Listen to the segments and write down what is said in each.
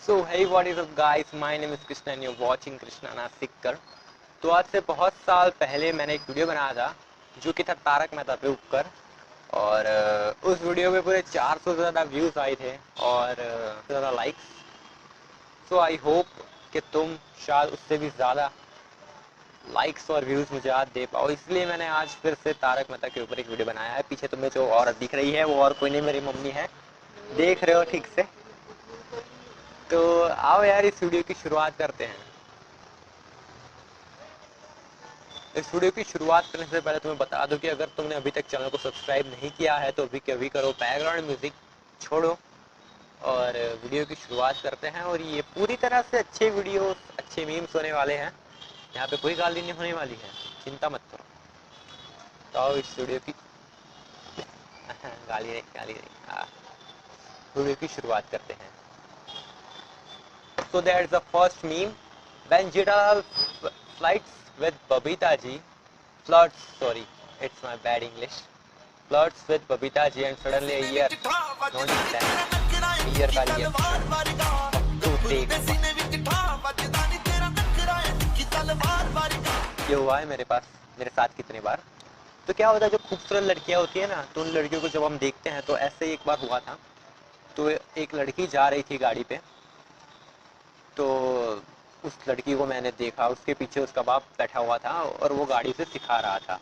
So hey, what is up guys, my name is Krishna and you're watching Krishna नासिककर। तो आज से बहुत साल पहले मैंने एक वीडियो बनाया था जो कि था तारक मेहता पे ऊपर, और उस वीडियो में पूरे 400 से ज़्यादा व्यूज़ आए थे और ज़्यादा लाइक्स। सो आई होप कि तुम शायद उससे भी ज़्यादा लाइक्स और व्यूज़ मुझे आज दे पाओ, इसलिए मैंने आज फिर से तारक मेहता के ऊपर एक वीडियो बनाया है। पीछे तुम्हें जो औरत दिख रही है वो और कोई नहीं, मेरी मम्मी है, देख रहे हो ठीक से। तो आओ यार इस वीडियो की शुरुआत करते हैं। इस वीडियो की शुरुआत करने से पहले तुम्हें बता दूं कि अगर तुमने अभी तक चैनल को सब्सक्राइब नहीं किया है तो अभी करो, बैकग्राउंड म्यूजिक छोड़ो और वीडियो की शुरुआत करते हैं। और ये पूरी तरह से अच्छे वीडियो, अच्छे मीम्स होने वाले हैं, यहाँ पे कोई गाली नहीं होने वाली है, चिंता मत करो। तो आओ इस वीडियो की गाली नहीं हाँ, वीडियो की शुरुआत करते हैं। So there's the first meme. When Jeethalal flights with Babita ji, flirts, sorry, it's my bad English, flirts with Babita ji and suddenly a year, not just a year का year, to take ये हुआ है मेरे पास, मेरे साथ कितने बार। तो क्या होता है, जो खूबसूरत लड़कियां होती है ना, तो उन लड़कियों को जब हम देखते हैं तो ऐसे ही एक बार हुआ था। तो एक लड़की जा रही थी गाड़ी पे, तो उस लड़की को मैंने देखा, उसके पीछे उसका बाप बैठा हुआ था और वो गाड़ी से सिखा रहा था।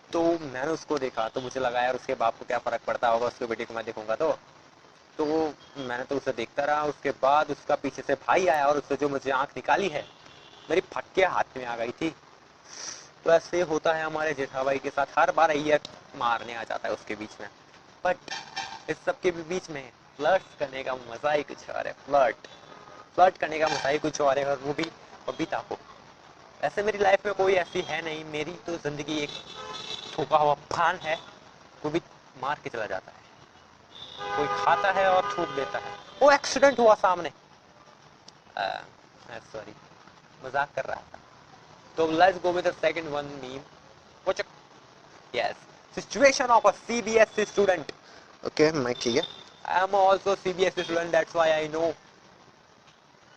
तो मैंने उसको देखा तो मुझे लगा यार उसके बाप को क्या फ़र्क पड़ता होगा, उसके बेटे को मैं देखूंगा तो मैंने तो उसे देखता रहा। उसके बाद उसका पीछे से भाई आया और उससे जो मुझे आंख निकाली है, मेरी फटके हाथ में आ गई थी। तो ऐसे होता है हमारे जेठा भाई के साथ, हर बार ये मारने आ जाता है उसके बीच में। बट इस सब के बीच में फ्लर्ट करने का मजा ही कुछ और है। फ्लर्ट करने का मजा ही कुछ और है, और वो भी बबीता को। ऐसे मेरी लाइफ में कोई ऐसी है नहीं, मेरी तो जिंदगी एक थूका हुआ पान है, वो भी मार के चला जाता है। कोई खाता है और थूक देता है। वो एक्सीडेंट हुआ सामने, सॉरी मजाक कर रहा था। तो let's go with the second one meme, what yes, situation of a CBSE student. Okay मैं ठीक है, I am also CBSE student, that's why I know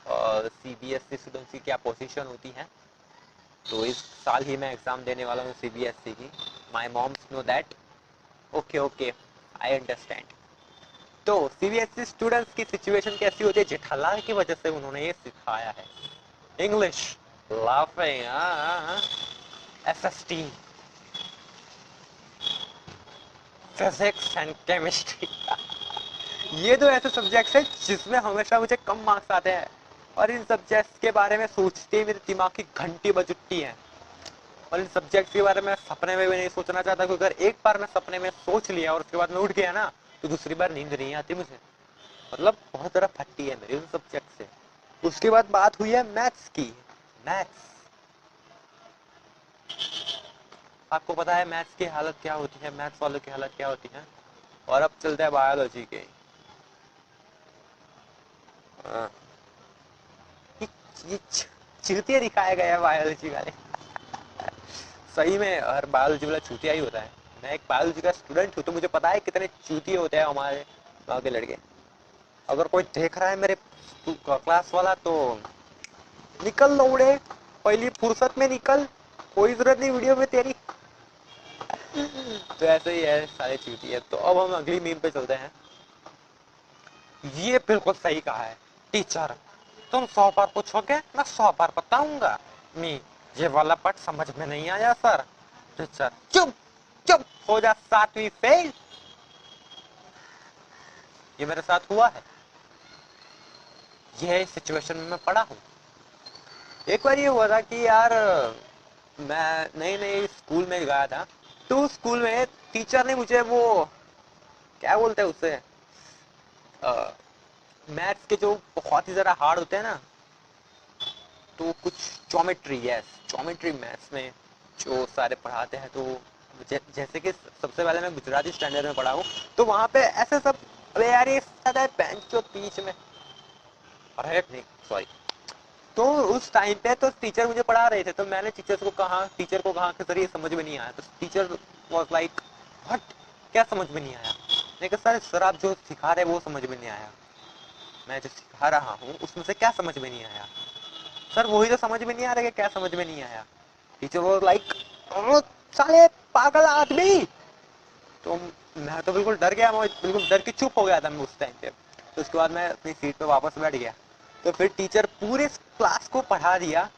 CBSE students की क्या पोजीशन होती है। तो इस साल ही मैं एग्जाम देने वाला हूँ सीबीएसई की। My moms know that. Okay I understand. तो सीबीएसई स्टूडेंट्स की सिचुएशन कैसी होती है, जेठालाल की वजह से उन्होंने ये सिखाया है English, laughing, SST, physics and chemistry. ये दो ऐसे सब्जेक्ट्स हैं जिसमें हमेशा मुझे कम मार्क्स आते हैं, और इन सब्जेक्ट्स के बारे में सोचते ही मेरे दिमाग की घंटी बज उठती है। और इन सब्जेक्ट्स के बारे में सपने में भी नहीं सोचना चाहता, क्योंकि अगर एक बार मैं सपने में सोच लिया और उसके बाद मैं उठ गया ना, तो दूसरी बार नींद नहीं आती मुझे। मतलब बहुत ज़्यादा फट्टी है मेरी उन सब्जेक्ट से। उसके बाद बात हुई है मैथ्स की। मैथ्स, आपको पता है मैथ्स की हालत क्या होती है, मैथ्स वालों की हालत क्या होती है। और अब चलते हैं बायोलॉजी के। ये चूतिया दिखाया गया है बायोलॉजी वाले। सही में हर बायोलॉजी वाला चूतिया ही होता है। मैं एक बायोलॉजी का स्टूडेंट हूँ, तो मुझे पता है कितने चूतिए होते हैं हमारे गाँव के लड़के। अगर कोई देख रहा है मेरे क्लास वाला तो निकल लौड़े, पहली फुर्सत में निकल, कोई जरूरत नहीं वीडियो में तेरी। तो ऐसे ही है सारे चूतिए। तो अब हम अगली मीम पे चलते हैं। ये बिल्कुल सही कहा है टीचर, तुम 100 बार पूछोगे मैं 100 बार बताऊंगा। मी, ये वाला पार्ट समझ में नहीं आया सर। टीचर, चुप चुप हो जा, 7वीं फेल। ये मेरे साथ हुआ है, यह सिचुएशन में मैं पड़ा हूँ। एक बार ये हुआ था कि यार मैं नई नई स्कूल में गया था, तो स्कूल में टीचर ने मुझे वो क्या बोलते हैं उसे, मैथ्स के जो बहुत ही ज्यादा हार्ड होते हैं ना, तो कुछ ज्योमेट्री, यस ज्योमेट्री मैथ्स में जो सारे पढ़ाते हैं। तो जैसे कि सबसे पहले मैं गुजराती स्टैंडर्ड में पढ़ा हूँ, तो वहाँ पे ऐसे सब, अरे यार ये बेंच जो बीच में, अरे नहीं सॉरी। तो उस टाइम पे तो टीचर मुझे पढ़ा रहे थे, तो मैंने टीचर को कहा कि सर ये समझ में नहीं आया। तो टीचर वाज लाइक व्हाट, क्या समझ में नहीं आया। मैंने कहा सर आप जो सिखा रहे वो समझ में नहीं आया। मैं जो सिखा रहा हूँ उसमें से क्या समझ में नहीं आया? सर वही तो समझ में नहीं आ रहा कि क्या समझ में नहीं आया। टीचर वो लाइक, साले पागल आदमी। तो मैं तो बिल्कुल डर गया, मैं बिल्कुल डर के चुप हो गया था मैं उस टाइम पे। तो उसके बाद मैं अपनी सीट पे वापस बैठ गया। तो फिर टीचर पूरे क्लास को पढ़ा दिया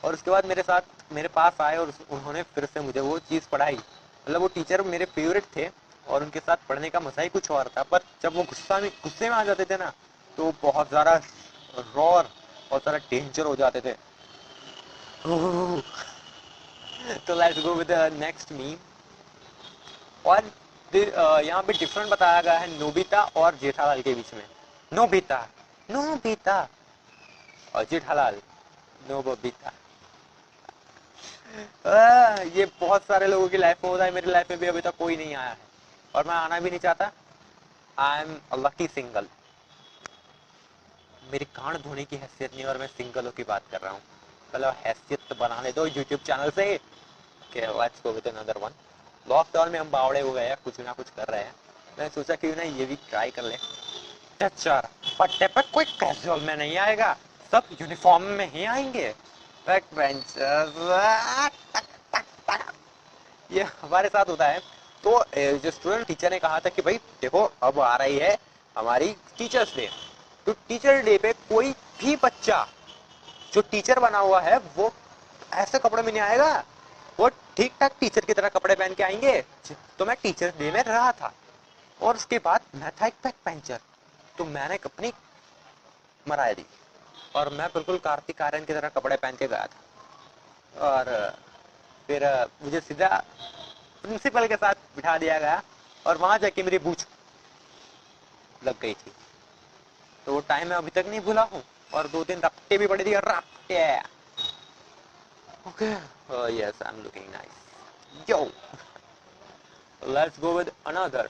और उसके बाद मेरे साथ मेरे पास आए और उन्होंने फिर से मुझे वो चीज़ पढ़ाई। मतलब वो टीचर मेरे फेवरेट थे और उनके साथ पढ़ने का मजा ही कुछ और था। पर जब वो गुस्से में आ जाते थे ना, तो बहुत ज़्यादा रॉर, बहुत सारा डेंजर हो जाते थे। तो let's go with the next meme. और यहाँ पे डिफरेंट बताया गया है नोबिता और जेठालाल के बीच में। नोबिता, नोबिता और जेठालाल, नोबिता। ये बहुत सारे लोगों की लाइफ में होता है, मेरी लाइफ में भी अभी तक कोई नहीं आया है और मैं आना भी नहीं चाहता। I am a lucky single. मेरी कान धोने की हैसियत नहीं और मैं सिंगलों की बात कर रहा हूँ। मतलब हैसियत बनाने दो यूट्यूब चैनल से। Let's go with another one. Lockdown में हम बावड़े हो गए हैं, कुछ ना कुछ कर रहे हैं। मैं सोचा कि ना ये भी ट्राई कर ले। टीचर पट्टे पर कोई कैजुअल में नहीं आएगा, सब यूनिफॉर्म में ही आएंगे। बैक बेंचर्स, ये हमारे साथ होता है। तो जो स्टूडेंट टीचर ने कहा था कि भाई देखो अब आ रही है हमारी टीचर्स डे। तो टीचर डे पे कोई भी बच्चा जो टीचर बना हुआ है वो ऐसे कपड़े में नहीं आएगा, वो ठीक ठाक टीचर की तरह कपड़े पहन के आएंगे। तो मैं टीचर डे में रहा था और उसके बाद मैं था एक बैक बेंचर। तो मैंने अपनी मराई दी और मैं बिल्कुल कार्तिक आर्यन की तरह कपड़े पहन के गया था। और फिर मुझे सीधा प्रिंसिपल के साथ बिठा दिया गया और वहां जाके मेरी बूझ लग गई थी। तो वो टाइम मैं अभी तक नहीं भूला हूँ और 2 दिन रट्टे भी पड़ी थी। Ratte okay, yes I am looking nice. Yo let's go with another.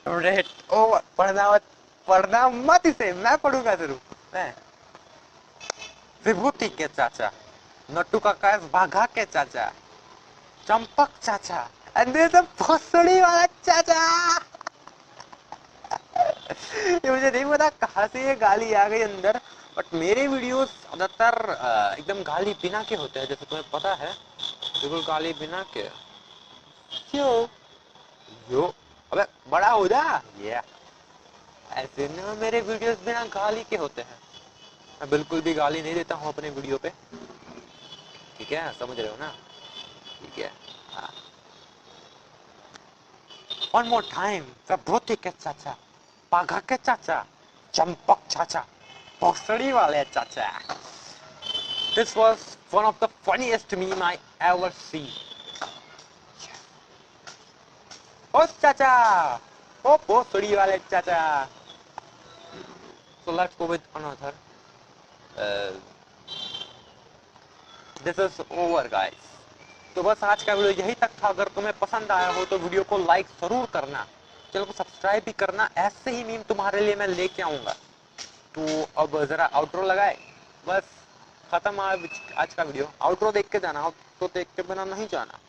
Rate over. पढ़ना मत इसे, मैं पढ़ूंगा जरूर। मैं विभूति के चाचा, नट्टू काका बाघा के चाचा, चंपक चाचा, भोसड़ी वाला चाचा। ये मुझे नहीं पता कहाँ से ये गाली आ गई अंदर, बट मेरे वीडियोस ज्यादातर एकदम गाली बिना के होते हैं, जैसे तुम्हें पता है, बिल्कुल गाली बिना के। क्यों यो, अबे बड़ा हो जा। ये ऐसे ना मेरे वीडियोस बिना गाली के होते हैं। मैं बिल्कुल भी गाली नहीं देता हूँ अपने वीडियो पे, ठीक है, समझ रहे हो ना? ठीक है। वन मोर टाइम, विभूति के चाचा, बाघा के चाचा, चंपक चाचा, भोसड़ी वाले चाचा। This was one of the funniest meme I ever seen. ओ चाचा, ओ भोसड़ी वाले चाचा। So let's go with another. This is over, guys. तो बस आज का वीडियो यही तक था। अगर तुम्हें पसंद आया हो तो वीडियो को लाइक जरूर करना, चैनल को सब्सक्राइब भी करना। ऐसे ही मीम तुम्हारे लिए मैं लेके आऊंगा। तो अब जरा आउट्रो लगाए, बस खत्म आज का वीडियो। आउट्रो देख के जाना, आउट्रो देख के बिना नहीं जाना।